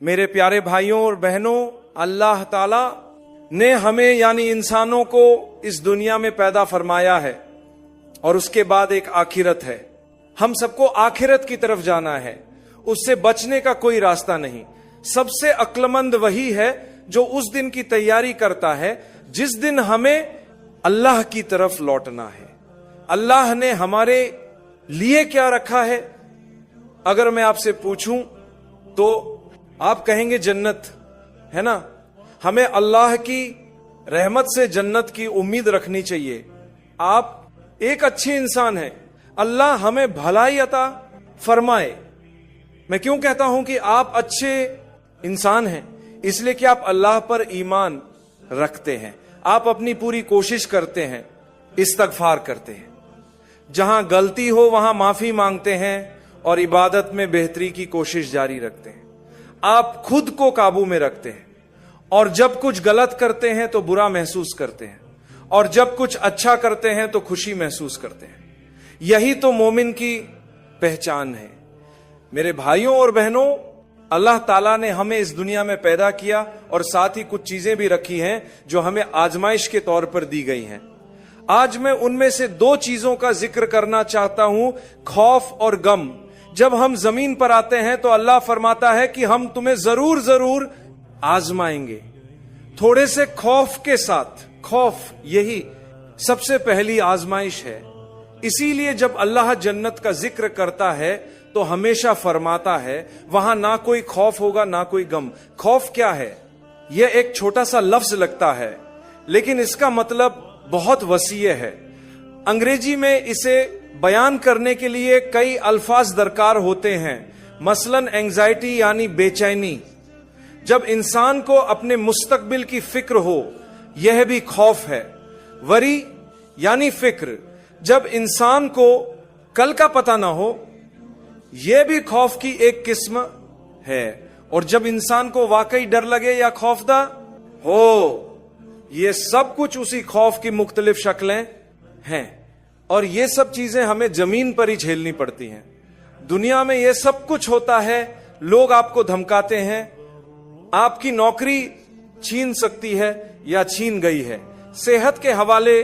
मेरे प्यारे भाइयों और बहनों, अल्लाह ताला ने हमें यानी इंसानों को इस दुनिया में पैदा फरमाया है और उसके बाद एक आखिरत है। हम सबको आखिरत की तरफ जाना है, उससे बचने का कोई रास्ता नहीं। सबसे अक्लमंद वही है जो उस दिन की तैयारी करता है जिस दिन हमें अल्लाह की तरफ लौटना है। अल्लाह ने हमारे लिए क्या रखा है? अगर मैं आपसे पूछूं तो आप कहेंगे जन्नत, है ना। हमें अल्लाह की रहमत से जन्नत की उम्मीद रखनी चाहिए। आप एक अच्छे इंसान हैं, अल्लाह हमें भलाई अता फरमाए। मैं क्यों कहता हूं कि आप अच्छे इंसान हैं? इसलिए कि आप अल्लाह पर ईमान रखते हैं, आप अपनी पूरी कोशिश करते हैं, इस्तगफार करते हैं, जहां गलती हो वहां माफी मांगते हैं और इबादत में बेहतरी की कोशिश जारी रखते हैं। आप खुद को काबू में रखते हैं और जब कुछ गलत करते हैं तो बुरा महसूस करते हैं और जब कुछ अच्छा करते हैं तो खुशी महसूस करते हैं। यही तो मोमिन की पहचान है। मेरे भाइयों और बहनों, अल्लाह ताला ने हमें इस दुनिया में पैदा किया और साथ ही कुछ चीजें भी रखी हैं जो हमें आजमाइश के तौर पर दी गई हैं। आज मैं उनमें से दो चीजों का जिक्र करना चाहता हूं, खौफ और गम। जब हम जमीन पर आते हैं तो अल्लाह फरमाता है कि हम तुम्हें जरूर जरूर आजमाएंगे, थोड़े से खौफ के साथ। खौफ यही सबसे पहली आजमाइश है। इसीलिए जब अल्लाह जन्नत का जिक्र करता है तो हमेशा फरमाता है वहां ना कोई खौफ होगा ना कोई गम। खौफ क्या है? यह एक छोटा सा लफ्ज लगता है लेकिन इसका मतलब बहुत वसीय है। अंग्रेजी में इसे बयान करने के लिए कई अल्फाज दरकार होते हैं। मसलन एंजाइटी यानी बेचैनी, जब इंसान को अपने मुस्तकबिल की फिक्र हो, यह भी खौफ है। वरी यानी फिक्र, जब इंसान को कल का पता ना हो, यह भी खौफ की एक किस्म है। और जब इंसान को वाकई डर लगे या खौफदा हो, ये सब कुछ उसी खौफ की मुख्तलिफ शक्लें हैं। और ये सब चीजें हमें जमीन पर ही झेलनी पड़ती हैं। दुनिया में ये सब कुछ होता है, लोग आपको धमकाते हैं, आपकी नौकरी छीन सकती है या छीन गई है। सेहत के हवाले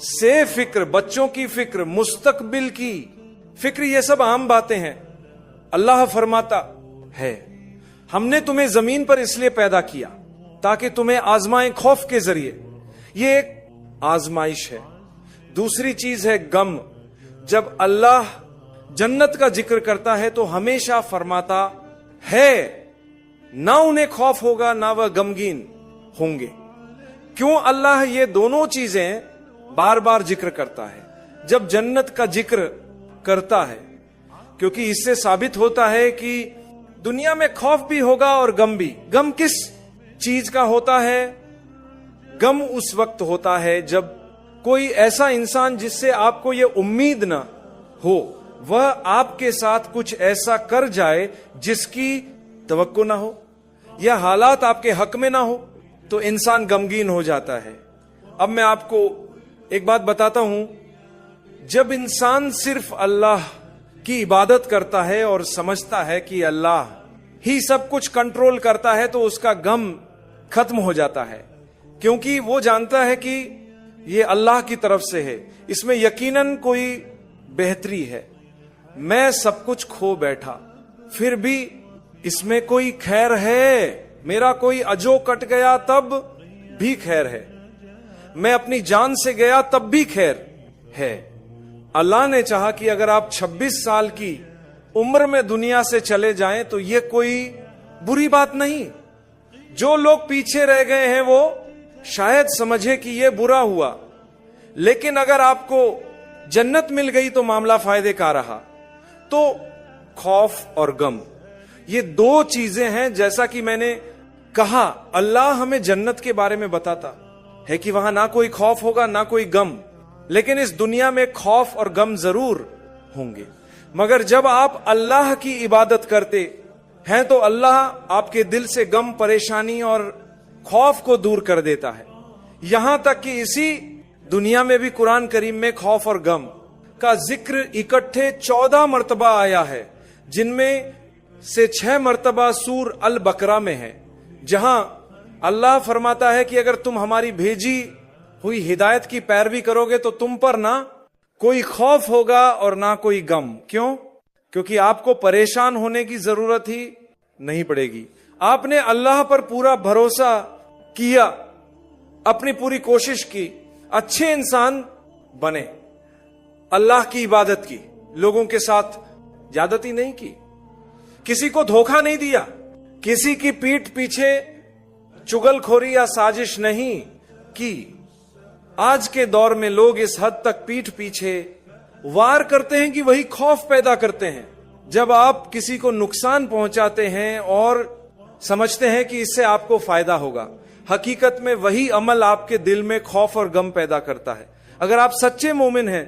से फिक्र, बच्चों की फिक्र, मुस्तकबिल की फिक्र, ये सब आम बातें हैं। अल्लाह फरमाता है हमने तुम्हें जमीन पर इसलिए पैदा किया ताकि तुम्हें आजमाएं खौफ के जरिए। ये एक आजमाइश है। दूसरी चीज है गम। जब अल्लाह जन्नत का जिक्र करता है तो हमेशा फरमाता है ना उन्हें खौफ होगा ना वह गमगीन होंगे। क्यों अल्लाह ये दोनों चीजें बार बार जिक्र करता है जब जन्नत का जिक्र करता है? क्योंकि इससे साबित होता है कि दुनिया में खौफ भी होगा और गम भी। गम किस चीज का होता है? गम उस वक्त होता है जब कोई ऐसा इंसान जिससे आपको ये उम्मीद ना हो, वह आपके साथ कुछ ऐसा कर जाए जिसकी तवक्को ना हो या हालात आपके हक में ना हो, तो इंसान गमगीन हो जाता है। अब मैं आपको एक बात बताता हूं, जब इंसान सिर्फ अल्लाह की इबादत करता है और समझता है कि अल्लाह ही सब कुछ कंट्रोल करता है तो उसका गम खत्म हो जाता है, क्योंकि वो जानता है कि ये अल्लाह की तरफ से है, इसमें यकीनन कोई बेहतरी है। मैं सब कुछ खो बैठा फिर भी इसमें कोई खैर है, मेरा कोई अजो कट गया तब भी खैर है, मैं अपनी जान से गया तब भी खैर है। अल्लाह ने चाहा कि अगर आप 26 साल की उम्र में दुनिया से चले जाएं तो यह कोई बुरी बात नहीं। जो लोग पीछे रह गए हैं वो शायद समझे कि यह बुरा हुआ, लेकिन अगर आपको जन्नत मिल गई तो मामला फायदे का रहा। तो खौफ और गम ये दो चीजें हैं। जैसा कि मैंने कहा, अल्लाह हमें जन्नत के बारे में बताता है कि वहां ना कोई खौफ होगा ना कोई गम, लेकिन इस दुनिया में खौफ और गम जरूर होंगे। मगर जब आप अल्लाह की इबादत करते हैं तो अल्लाह आपके दिल से गम, परेशानी और खौफ को दूर कर देता है। यहां तक कि इसी दुनिया में भी कुरान करीम में खौफ और गम का जिक्र इकट्ठे 14 मर्तबा आया है, जिनमें से 6 मर्तबा सूर अल बकरा में है, जहां अल्लाह फरमाता है कि अगर तुम हमारी भेजी हुई हिदायत की पैरवी करोगे तो तुम पर ना कोई खौफ होगा और ना कोई गम। क्यों? क्योंकि आपको परेशान होने की जरूरत ही नहीं पड़ेगी। आपने अल्लाह पर पूरा भरोसा किया, अपनी पूरी कोशिश की, अच्छे इंसान बने, अल्लाह की इबादत की, लोगों के साथ ज्यादती नहीं की, किसी को धोखा नहीं दिया, किसी की पीठ पीछे चुगलखोरी या साजिश नहीं की। आज के दौर में लोग इस हद तक पीठ पीछे वार करते हैं कि वही खौफ पैदा करते हैं। जब आप किसी को नुकसान पहुंचाते हैं और समझते हैं कि इससे आपको फायदा होगा, हकीकत में वही अमल आपके दिल में खौफ और गम पैदा करता है। अगर आप सच्चे मोमिन हैं,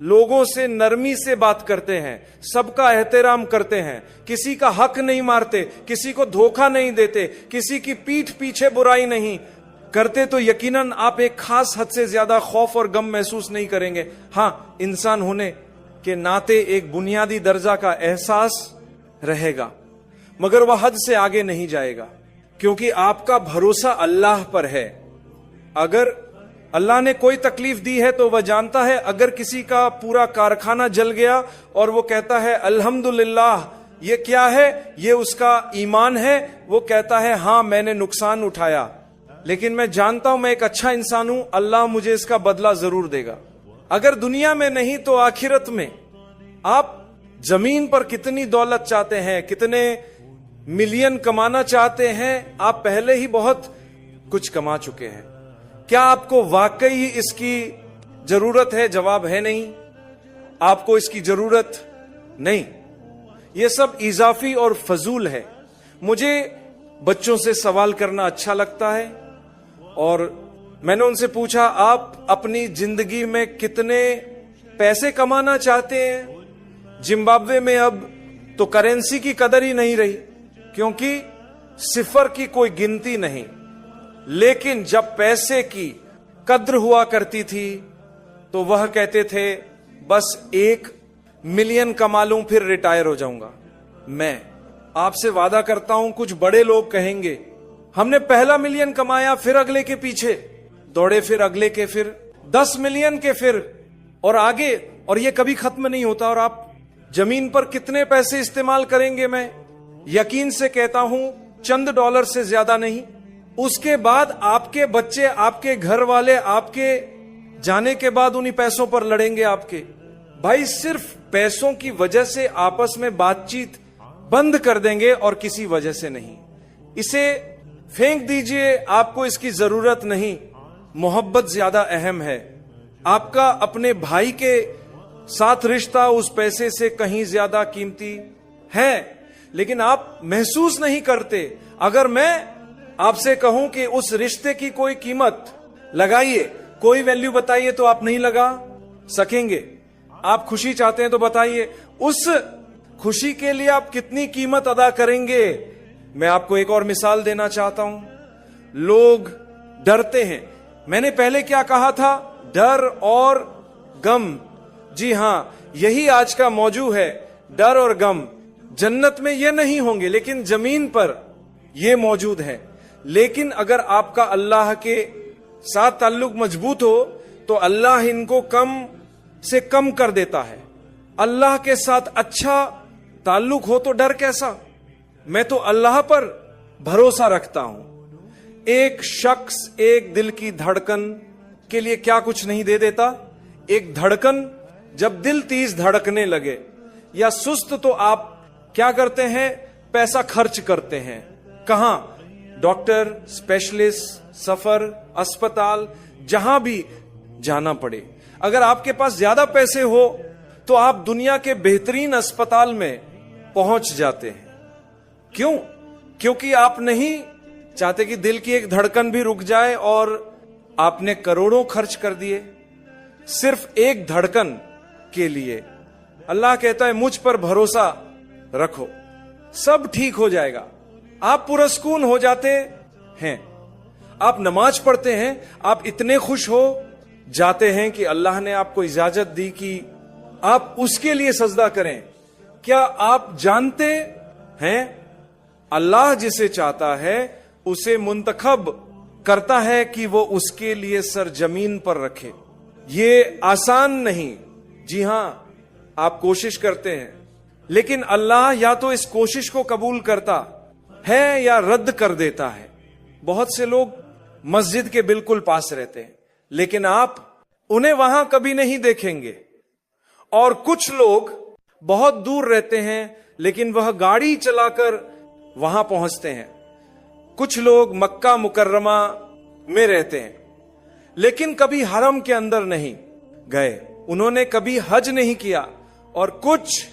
लोगों से नरमी से बात करते हैं, सबका एहतराम करते हैं, किसी का हक नहीं मारते, किसी को धोखा नहीं देते, किसी की पीठ पीछे बुराई नहीं करते, तो यकीनन आप एक खास हद से ज्यादा खौफ और गम महसूस नहीं करेंगे। हाँ, इंसान होने के नाते एक बुनियादी दर्जा का एहसास रहेगा, मगर वह हद से आगे नहीं जाएगा, क्योंकि आपका भरोसा अल्लाह पर है। अगर अल्लाह ने कोई तकलीफ दी है तो वह जानता है। अगर किसी का पूरा कारखाना जल गया और वो कहता है अल्हम्दुलिल्लाह, ये क्या है? ये उसका ईमान है। वो कहता है हाँ, मैंने नुकसान उठाया, लेकिन मैं जानता हूं मैं एक अच्छा इंसान हूं, अल्लाह मुझे इसका बदला जरूर देगा। अगर दुनिया में नहीं तो आखिरत में। आप जमीन पर कितनी दौलत चाहते हैं, कितने मिलियन कमाना चाहते हैं, आप पहले ही बहुत कुछ कमा चुके हैं। क्या आपको वाकई इसकी जरूरत है? जवाब है नहीं। आपको इसकी जरूरत नहीं। यह सब इजाफी और फजूल है। मुझे बच्चों से सवाल करना अच्छा लगता है और मैंने उनसे पूछा, आप अपनी जिंदगी में कितने पैसे कमाना चाहते हैं? जिम्बाब्वे में अब तो करेंसी की कदर ही नहीं रही, क्योंकि सिफर की कोई गिनती नहीं। लेकिन जब पैसे की कद्र हुआ करती थी तो वह कहते थे बस 1 मिलियन कमा लूं फिर रिटायर हो जाऊंगा। मैं आपसे वादा करता हूं, कुछ बड़े लोग कहेंगे हमने पहला मिलियन कमाया, फिर अगले के पीछे दौड़े, फिर अगले के, फिर 10 मिलियन के, फिर और आगे, और ये कभी खत्म नहीं होता। और आप जमीन पर कितने पैसे इस्तेमाल करेंगे? मैं यकीन से कहता हूं चंद डॉलर से ज्यादा नहीं। उसके बाद आपके बच्चे, आपके घर वाले, आपके जाने के बाद उन्हीं पैसों पर लड़ेंगे आपके भाई। सिर्फ पैसों की वजह से आपस में बातचीत बंद कर देंगे और किसी वजह से नहीं। इसे फेंक दीजिए, आपको इसकी जरूरत नहीं। मोहब्बत ज्यादा अहम है। आपका अपने भाई के साथ रिश्ता उस पैसे से कहीं ज्यादा कीमती है, लेकिन आप महसूस नहीं करते। अगर मैं आपसे कहूं कि उस रिश्ते की कोई कीमत लगाइए, कोई वैल्यू बताइए, तो आप नहीं लगा सकेंगे। आप खुशी चाहते हैं तो बताइए, उस खुशी के लिए आप कितनी कीमत अदा करेंगे? मैं आपको एक और मिसाल देना चाहता हूं। लोग डरते हैं। मैंने पहले क्या कहा था? डर और गम। जी हां, यही आज का मौजू है, डर और गम। जन्नत में ये नहीं होंगे, लेकिन जमीन पर ये मौजूद है। लेकिन अगर आपका अल्लाह के साथ ताल्लुक मजबूत हो तो अल्लाह इनको कम से कम कर देता है। अल्लाह के साथ अच्छा ताल्लुक हो तो डर कैसा? मैं तो अल्लाह पर भरोसा रखता हूं। एक शख्स एक दिल की धड़कन के लिए क्या कुछ नहीं दे देता? एक धड़कन जब दिल तेज धड़कने लगे या सुस्त, तो आप क्या करते हैं? पैसा खर्च करते हैं। कहां? डॉक्टर, स्पेशलिस्ट, सफर, अस्पताल, जहां भी जाना पड़े। अगर आपके पास ज्यादा पैसे हो तो आप दुनिया के बेहतरीन अस्पताल में पहुंच जाते हैं। क्यों? क्योंकि आप नहीं चाहते कि दिल की एक धड़कन भी रुक जाए और आपने करोड़ों खर्च कर दिए सिर्फ एक धड़कन के लिए। अल्लाह कहता है मुझ पर भरोसा रखो, सब ठीक हो जाएगा। आप पुरस्कून हो जाते हैं। आप नमाज पढ़ते हैं, आप इतने खुश हो जाते हैं कि अल्लाह ने आपको इजाजत दी कि आप उसके लिए सजदा करें। क्या आप जानते ہیں, اللہ جسے چاہتا ہے اسے منتخب کرتا ہے کہ وہ اس کے لیے سر زمین پر رکھے. یہ آسان نہیں. جی ہاں, آپ کوشش کرتے ہیں, لیکن اللہ یا تو اس کوشش کو قبول کرتا ہے یا رد کر دیتا ہے. بہت سے لوگ مسجد کے بالکل پاس رہتے ہیں, لیکن آپ انہیں وہاں کبھی نہیں دیکھیں گے. اور کچھ لوگ بہت دور رہتے ہیں, لیکن وہ گاڑی چلا کر وہاں پہنچتے ہیں. کچھ لوگ مکہ مکرمہ میں رہتے ہیں, لیکن کبھی حرم کے اندر نہیں گئے, انہوں نے کبھی حج نہیں کیا. اور کچھ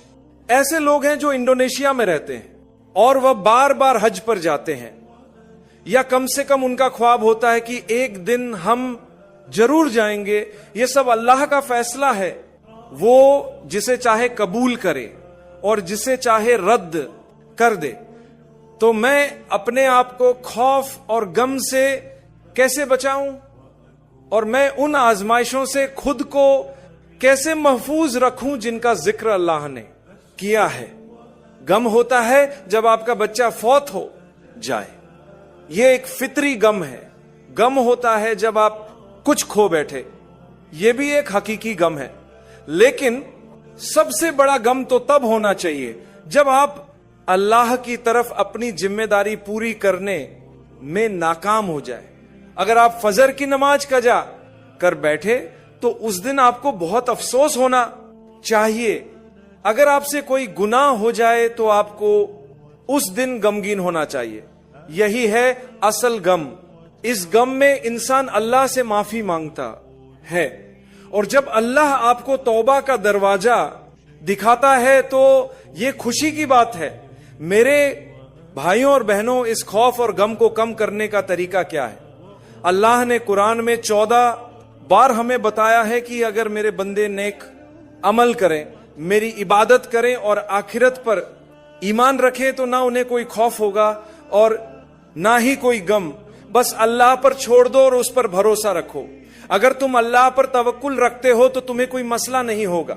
ایسے لوگ ہیں جو انڈونیشیا میں رہتے ہیں اور وہ بار بار حج پر جاتے ہیں, یا کم سے کم ان کا خواب ہوتا ہے کہ ایک دن ہم ضرور جائیں گے. یہ سب اللہ کا فیصلہ ہے, وہ جسے چاہے قبول کرے اور جسے چاہے رد کر دے. تو میں اپنے آپ کو خوف اور غم سے کیسے بچاؤں, اور میں ان آزمائشوں سے خود کو کیسے محفوظ رکھوں جن کا ذکر اللہ نے کیا ہے. غم ہوتا ہے جب آپ کا بچہ فوت ہو جائے, یہ ایک فطری غم ہے. غم ہوتا ہے جب آپ کچھ کھو بیٹھے, یہ بھی ایک حقیقی غم ہے. لیکن سب سے بڑا غم تو تب ہونا چاہیے جب آپ اللہ کی طرف اپنی ذمہ داری پوری کرنے میں ناکام ہو جائے. اگر آپ فجر کی نماز قضا کر بیٹھے تو اس دن آپ کو بہت افسوس ہونا چاہیے. اگر آپ سے کوئی گناہ ہو جائے تو آپ کو اس دن غمگین ہونا چاہیے. یہی ہے اصل غم. اس غم میں انسان اللہ سے معافی مانگتا ہے, اور جب اللہ آپ کو توبہ کا دروازہ دکھاتا ہے تو یہ خوشی کی بات ہے. میرے بھائیوں اور بہنوں, اس خوف اور غم کو کم کرنے کا طریقہ کیا ہے؟ اللہ نے قرآن میں 14 بار ہمیں بتایا ہے کہ اگر میرے بندے نیک عمل کریں, میری عبادت کریں اور آخرت پر ایمان رکھیں تو نہ انہیں کوئی خوف ہوگا اور نہ ہی کوئی غم. بس اللہ پر چھوڑ دو اور اس پر بھروسہ رکھو. اگر تم اللہ پر توکل رکھتے ہو تو تمہیں کوئی مسئلہ نہیں ہوگا.